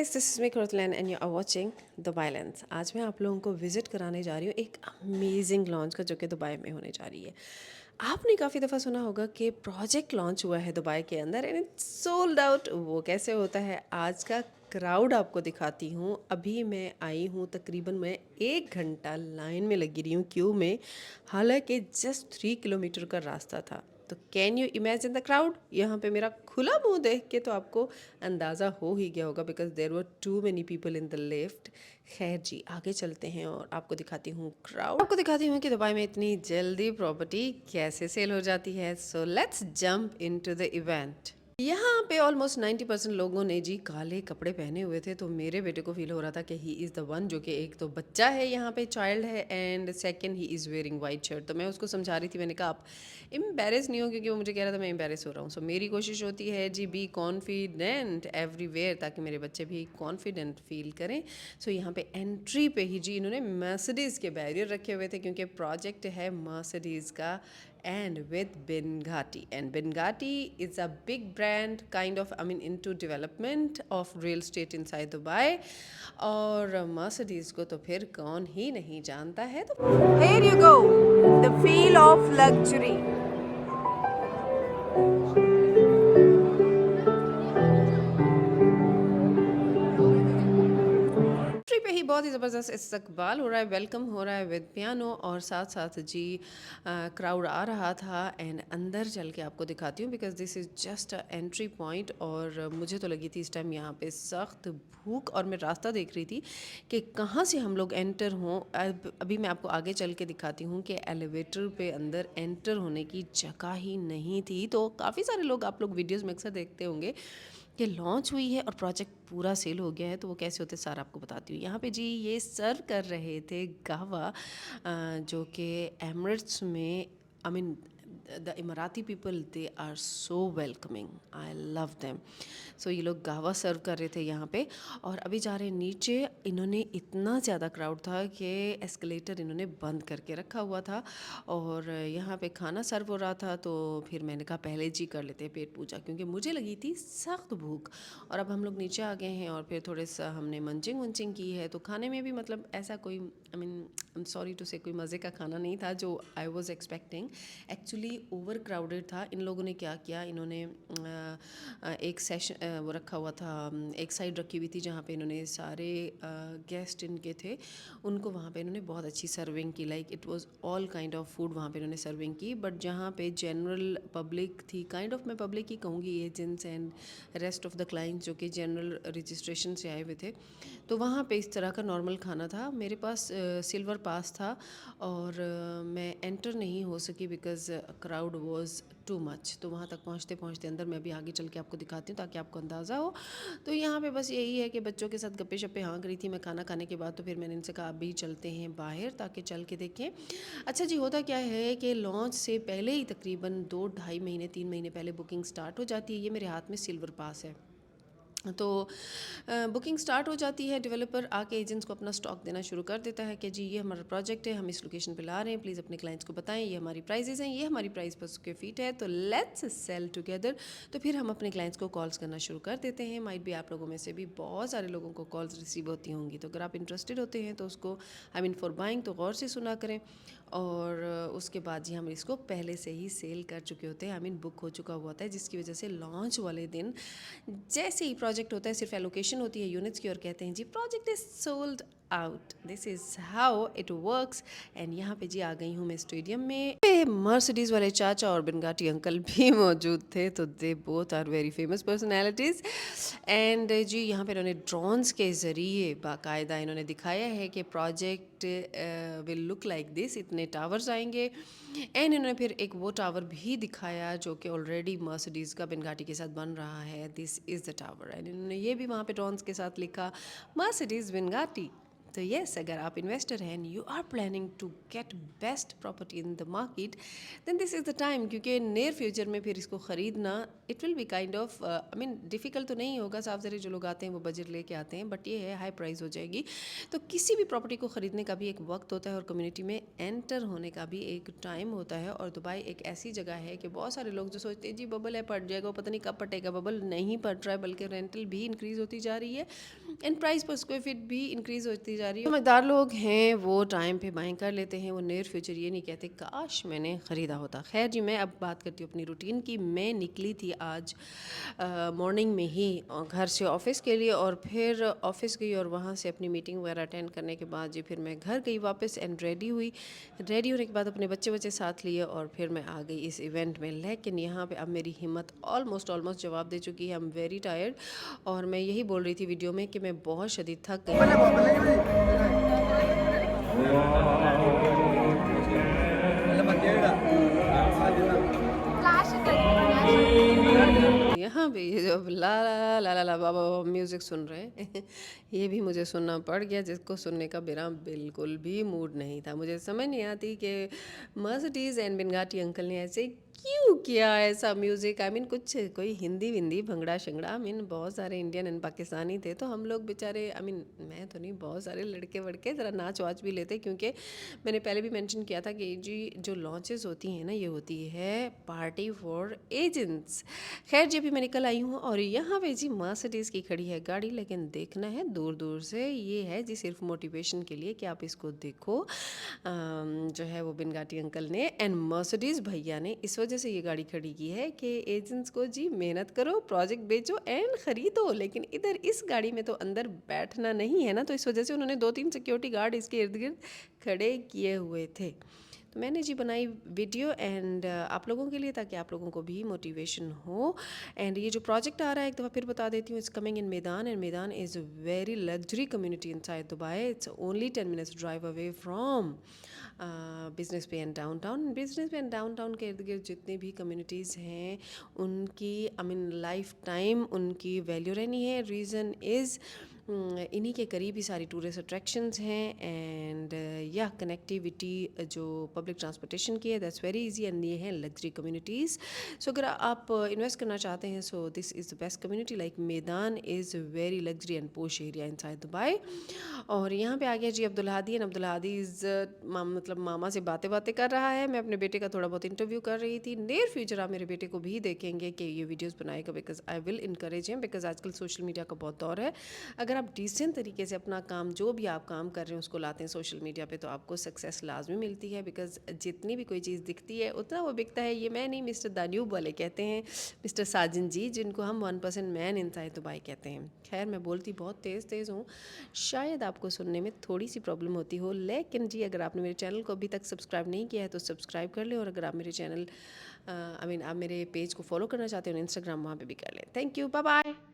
Guys, this is me Qurratulain and you are watching Dubai lens. आज मैं आप लोगों को विज़िट कराने जा रही हूँ एक अमेजिंग लॉन्च का, जो कि दुबई में होने जा रही है। आपने काफ़ी दफ़ा सुना होगा कि प्रोजेक्ट लॉन्च हुआ है दुबई के अंदर एंड इट्स सोल्ड आउट। वो कैसे होता है, आज का क्राउड आपको दिखाती हूँ। अभी मैं आई हूँ, तकरीबन मैं 1 घंटा लाइन में लगी रही हूँ, क्यू में, हालांकि जस्ट 3 किलोमीटर का रास्ता था। तो can you imagine the crowd. यहाँ पे मेरा खुला मुंह देख के तो आपको अंदाज़ा हो ही गया होगा, because there were too many people in the lift. खैर जी, आगे चलते हैं और आपको दिखाती हूँ क्राउड। आपको दिखाती हूँ कि दुबई में इतनी जल्दी प्रॉपर्टी कैसे सेल हो जाती है। So let's jump into the event. यहाँ पे ऑलमोस्ट 90% लोगों ने जी काले कपड़े पहने हुए थे, तो मेरे बेटे को फील हो रहा था कि ही इज़ द वन, जो कि एक तो बच्चा है, यहाँ पे चाइल्ड है, and second he is wearing white shirt. तो मैं उसको समझा रही थी, मैंने कहा आप एम्बेरस नहीं हो, क्योंकि वो मुझे कह रहा था मैं एम्बेरस हो रहा हूँ। सो मेरी कोशिश होती है जी, बी कॉन्फिडेंट एवरीवेयर, ताकि मेरे बच्चे भी कॉन्फिडेंट फील करें। सो यहाँ पे एंट्री पे ही जी इन्होंने मर्सिडीज़ के बैरियर रखे हुए थे, क्योंकि प्रोजेक्ट है मर्सिडीज़ का, and with Bengati. And Bengati is a big brand, kind of, I mean, into development of real estate inside Dubai. और Mercedes को तो फिर कौन ही नहीं जानता है। तो Here you go, the feel of luxury. Entry पे ही बहुत ही ज़बरदस्त इस्तकबाल हो रहा है, वेलकम हो रहा है विद पियानो, और साथ साथ जी क्राउड आ रहा था। एंड अंदर चल के आपको दिखाती हूँ, because this is just a entry point. और मुझे तो लगी थी इस टाइम यहाँ पे सख्त भूख, और मैं रास्ता देख रही थी कि कहाँ से हम लोग एंटर हों। अभी मैं आपको आगे चल के दिखाती हूँ कि एलिवेटर पे अंदर एंटर होने की जगह ही नहीं थी। तो काफ़ी सारे लोग, आप लोग वीडियोज़ में अक्सर देखते होंगे कि लॉन्च हुई है और प्रोजेक्ट पूरा सेल हो गया है, तो वो कैसे होते सारा आपको बताती हूँ। यहाँ पे जी ये सर्व कर रहे थे गावा, जो कि एमिरेट्स में, I mean the Emirati people, they are so welcoming, I love them. So ये लोग गावा सर्व कर रहे थे यहाँ पे, और अभी जा रहे हैं नीचे। इन्होंने इतना ज़्यादा क्राउड था कि एस्केलेटर इन्होंने बंद करके रखा हुआ था, और यहाँ पे खाना सर्व हो रहा था। तो फिर मैंने कहा पहले जी कर लेते हैं पेट पूजा, क्योंकि मुझे लगी थी सख्त भूख। और अब हम लोग नीचे आ गए हैं, और फिर थोड़े सा हमने मंचिंग वंचिंग की है। तो खाने में भी मतलब ऐसा कोई, I mean, I am sorry to say, कोई मज़े का खाना नहीं था जो I was expecting. Actually over crowded था। इन लोगों ने क्या किया, इन्होंने एक सेशन वो रखा हुआ था, एक साइड रखी हुई थी जहाँ पे इन्होंने सारे गेस्ट इनके थे, उनको वहाँ पे इन्होंने बहुत अच्छी सर्विंग की। Like it was all kind of food वहाँ पे इन्होंने सर्विंग की। बट जहाँ पे जनरल पब्लिक थी, काइंड ऑफ मैं पब्लिक ही कहूँगी, agents and rest of the clients जो कि जनरल रजिस्ट्रेशन से आए हुए थे, तो वहाँ पे इस तरह का नॉर्मल खाना था। मेरे पास सिल्वर पास था, और मैं एंटर नहीं हो सकी because crowd was too much. तो वहाँ तक पहुँचते पहुँचते अंदर, मैं भी आगे चल के आपको दिखाती हूँ ताकि आपको अंदाज़ा हो। तो यहाँ पे बस यही है कि बच्चों के साथ गप्पे शप्पे हाँक रही थी मैं खाना खाने के बाद। तो फिर मैंने इनसे कहा अभी चलते हैं बाहर ताकि चल के देखें। अच्छा जी, होता क्या है कि लॉन्च से पहले ही तकरीबन 2 ढाई महीने 3 महीने पहले बुकिंग स्टार्ट हो जाती है। ये मेरे हाथ में सिल्वर पास है, तो बुकिंग स्टार्ट हो जाती है। डेवलपर आके एजेंट्स को अपना स्टॉक देना शुरू कर देता है कि जी ये हमारा प्रोजेक्ट है, हम इस लोकेशन पे ला रहे हैं, प्लीज़ अपने क्लाइंट्स को बताएं, ये हमारी प्राइजेज़ हैं, ये हमारी प्राइस पर स्क्वायर फीट है, तो लेट्स सेल टुगेदर। तो फिर हम अपने क्लाइंट्स को कॉल्स करना शुरू कर देते हैं। माइट भी आप लोगों में से भी बहुत सारे लोगों को कॉल्स रिसीव होती होंगी, तो अगर आप इंटरेस्टेड होते हैं तो उसको, आई मीन फॉर बाइंग, तो गौर से सुना करें। और उसके बाद जी हम इसको पहले से ही सेल कर चुके होते हैं, आई मीन बुक हो चुका हुआ होता है, जिसकी वजह से लॉन्च वाले दिन जैसे ही प्रोजेक्ट होता है, सिर्फ एलोकेशन होती है यूनिट्स की, और कहते हैं जी project is sold out. This is how it works. And यहाँ पे जी आ गई हूँ मैं स्टेडियम में। मर्सिडीज़ वाले चाचा और बिनगाटी अंकल भी मौजूद थे, तो they both are very famous personalities. And जी यहाँ पे इन्होंने ड्रोन्स के ज़रिए बाकायदा इन्होंने दिखाया है कि project will look like this, इतने टावर्स आएंगे। एंड इन्होंने फिर एक वो टावर भी दिखाया जो कि ऑलरेडी मर्सिडीज़ का बिनगाटी के साथ बन रहा है, this is the tower. And इन्होंने ये भी वहाँ पे ड्रोन्स के साथ लिखा मर्सिडीज़ बिनगाटी। तो यस, अगर आप इन्वेस्टर हैं, you are planning to get best property in the market, then this is the time, क्योंकि नियर फ्यूचर में फिर इसको ख़रीदना it will be kind of I mean difficult तो नहीं होगा, साफ ज़रिए जो लोग आते हैं वो बजट लेके आते हैं, बट ये है हाई प्राइस हो जाएगी। तो किसी भी प्रॉपर्टी को ख़रीदने का भी एक वक्त होता है और कम्युनिटी में एंटर होने का भी एक टाइम होता है। और दुबई एक ऐसी जगह है कि बहुत सारे लोग जो सोचते हैं जी बबल है पट जाएगा, पता नहीं कब पटेगा, बबल नहीं पट रहा है, बल्कि रेंटल भी इंक्रीज़ होती जा रही है एंड प्राइस पर स्क्वायर फीट भी इंक्रीज़ होती जा रही है। समझदार लोग हैं वो टाइम पे बाइंग कर लेते हैं, वो नियर फ्यूचर ये नहीं कहते काश मैंने ख़रीदा होता। खैर जी, मैं अब बात करती हूँ अपनी रूटीन की। मैं निकली थी आज मॉर्निंग में ही घर से ऑफिस के लिए, और फिर ऑफिस गई और वहाँ से अपनी मीटिंग वगैरह अटेंड करने के बाद जी फिर मैं घर गई वापस एंड रेडी हुई। रेडी होने के बाद अपने बच्चे साथ लिए और फिर मैं आ गई इस इवेंट में। लेकिन यहाँ पे अब मेरी हिम्मत ऑलमोस्ट जवाब दे चुकी है। आई एम वेरी टायर्ड, और मैं यही बोल रही थी वीडियो में कि मैं बहुत शदीद थक गई। यहाँ पे ये जो ला ला ला ला ला बाबा म्यूज़िक सुन रहे हैं ये भी मुझे सुनना पड़ गया, जिसको सुनने का मेरा बिल्कुल भी मूड नहीं था। मुझे समझ नहीं आती कि मर्सिडीज़ एंड बिनगाटी अंकल ने ऐसे क्यों किया ऐसा म्यूज़िक। आई मीन कुछ कोई हिंदी विंदी भंगड़ा शंगड़ा, आई मीन बहुत सारे इंडियन एंड पाकिस्तानी थे, तो हम लोग बेचारे, आई मीन मैं तो नहीं, बहुत सारे लड़के वड़के ज़रा नाच वाच भी लेते, क्योंकि मैंने पहले भी मेंशन किया था कि जी जो लॉन्चेस होती हैं ना, ये होती है पार्टी फॉर एजेंट्स। खैर जी, अभी मैं निकल आई हूँ और यहाँ पे जी मर्सिडीज़ की खड़ी है गाड़ी, लेकिन देखना है दूर दूर से। ये है जी सिर्फ मोटिवेशन के लिए कि आप इसको देखो। जो है वो बिनगाटी अंकल ने एंड मर्सिडीज़ भैया ने इस वजह से ये गाड़ी खड़ी की है कि एजेंट्स को जी मेहनत करो, प्रोजेक्ट बेचो एंड ख़रीदो, लेकिन इधर इस गाड़ी में तो अंदर बैठना नहीं है ना, तो इस वजह से उन्होंने 2-3 सिक्योरिटी गार्ड इसके इर्द गिर्द खड़े किए हुए थे। तो मैंने जी बनाई वीडियो एंड आप लोगों के लिए, ताकि आप लोगों को भी मोटिवेशन हो। एंड ये जो प्रोजेक्ट आ रहा है एक दफ़ा फिर बता देती हूँ, इट्स कमिंग इन मैदान, एंड मैदान is a very luxury community inside Dubai. It's only 10 minutes drive away from business पे एंड डाउनटाउन। बिजनेस पे एंड डाउनटाउन के इर्द गिर्द जितनी भी कम्युनिटीज़ हैं उनकी आई मीन लाइफ टाइम उनकी वैल्यू रहनी है। रीज़न इज़ इन्हीं के करीब ही सारी टूरिस्ट अट्रैक्शंस हैं एंड या कनेक्टिविटी जो पब्लिक ट्रांसपोर्टेशन की है दैट्स वेरी इजी, एंड ये हैं लग्जरी कम्युनिटीज़। सो अगर आप इन्वेस्ट करना चाहते हैं, so this is the best community. Like Meydan is very luxury and posh area inside Dubai. और यहाँ पे आ गया जी Abdul Hadi, and Abdul Hadi is मतलब मामा से बातें कर रहा है। मैं अपने बेटे का थोड़ा बहुत इंटरव्यू कर रही थी। नियर फ्यूचर आप मेरे बेटे को भी देखेंगे कि ये वीडियोस बनाएगा, because I will encourage him, because आजकल सोशल मीडिया का बहुत दौर है। अगर आप डिसेंट तरीके से अपना काम, जो भी आप काम कर रहे हैं उसको लाते हैं सोशल मीडिया पे, तो आपको सक्सेस लाजमी मिलती है। बिकॉज जितनी भी कोई चीज़ दिखती है उतना वो बिकता है। ये मैं नहीं, मिस्टर दान्यूब वाले कहते हैं, मिस्टर साजिन जी, जिनको हम 1% मैन इनसाइड दुबई कहते हैं। खैर मैं बोलती बहुत तेज़ हूँ, शायद आपको सुनने में थोड़ी सी प्रॉब्लम होती हो, लेकिन जी अगर आपने मेरे चैनल को अभी तक सब्सक्राइब नहीं किया है तो सब्सक्राइब कर लें। और अगर आप मेरे चैनल आई मीन आप मेरे पेज को फॉलो करना चाहते हो इंस्टाग्राम, वहाँ पे भी कर लें। Thank you, bye bye.